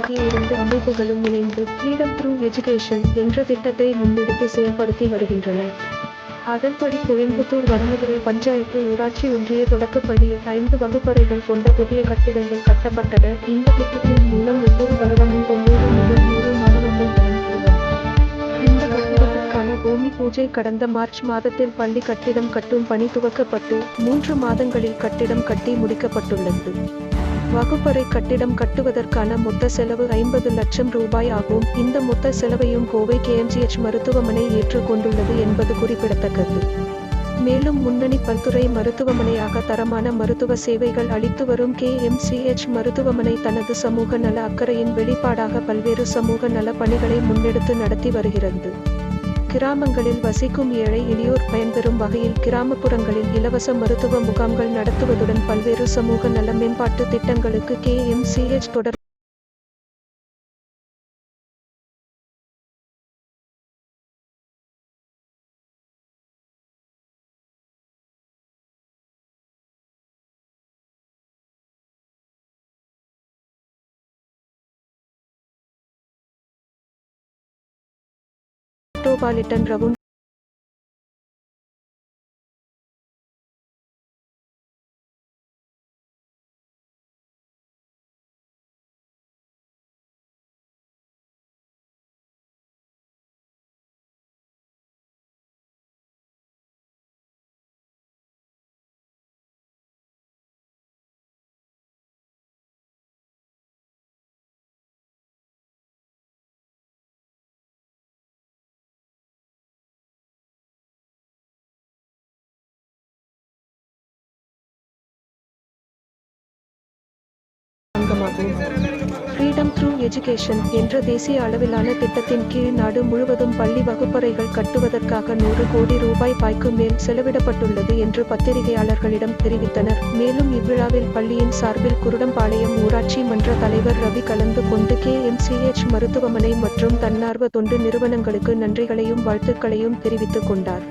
ஆகிய இரண்டு அமைப்புகளும் இணைந்து ஃப்ரீடம் த்ரூ எஜுகேஷன் என்ற திட்டத்தை முன்னெடுத்து செயல்படுத்தி வருகின்றன. அதன்படி கோயம்புத்தூர் வடமதுரை பஞ்சாயத்து ஊராட்சி ஒன்றிய தொடக்கப்பள்ளியில் 5 வகுப்பறைகள் கொண்ட புதிய கட்டிடங்கள் கட்டப்பட்டன. இந்த திட்டத்தின் மூலம் ஒவ்வொரு வருடமும் 90 முதல் 100 மாணவர்கள் பயன்பெறுவர். இந்த கட்டிடத்திற்கான பூமி பூஜை கடந்த மார்ச் மாதத்தில் பள்ளி கட்டிடம் கட்டும் பணி துவக்கப்பட்டு 3 மாதங்களில் கட்டிடம் கட்டி முடிக்கப்பட்டுள்ளது. வகுப்பறை கட்டிடம் கட்டுவதற்கான மொத்த செலவு 50 லட்சம் ரூபாய் ஆகும். இந்த மொத்த செலவையும் கோவை KMGH மருத்துவமனை ஏற்றுக் கொண்டுள்ளது என்பது குறிப்பிடத்தக்கது. மேலும் முன்னணி பல்துறை மருத்துவமனையாக தரமான மருத்துவ சேவைகள் அளித்து வரும் KMCH மருத்துவமனை தனது சமூக நல அக்கறையின் வெளிப்பாடாக பல்வேறு சமூக நல பணிகளை முன்னெடுத்து நடத்தி வருகிறது. கிராமங்களில் வசிக்கும் ஏழை எளியோர் பயன்பெறும் வகையில் கிராமப்புறங்களில் இலவச மருத்துவ முகாம்கள் நடத்துவதுடன் பல்வேறு சமூக நல மேம்பாட்டு திட்டங்களுக்கு KMCH தொடர் metropolitan round freedom through education என்ற தேசிய அளவிலான திட்டத்தின் கீழ் நாடு முழுவதும் பள்ளி வகுப்பறைகள் கட்டுவதற்காக 100 கோடி ரூபாய்க்கு மேல் செலவிடப்பட்டுள்ளது என்று பத்திரிகையாளர்களிடம் தெரிவித்தனர். மேலும் இவ்விழாவில் பள்ளியின் சார்பில் குருடம்பாளையம் ஊராட்சி மன்ற தலைவர் ரவி கலந்து கொண்டு KMCH மருத்துவமனை மற்றும் தன்னார்வ தொண்டு நிறுவனங்களுக்கு நன்றிகளையும் வாழ்த்துக்களையும் தெரிவித்துக் கொண்டார்.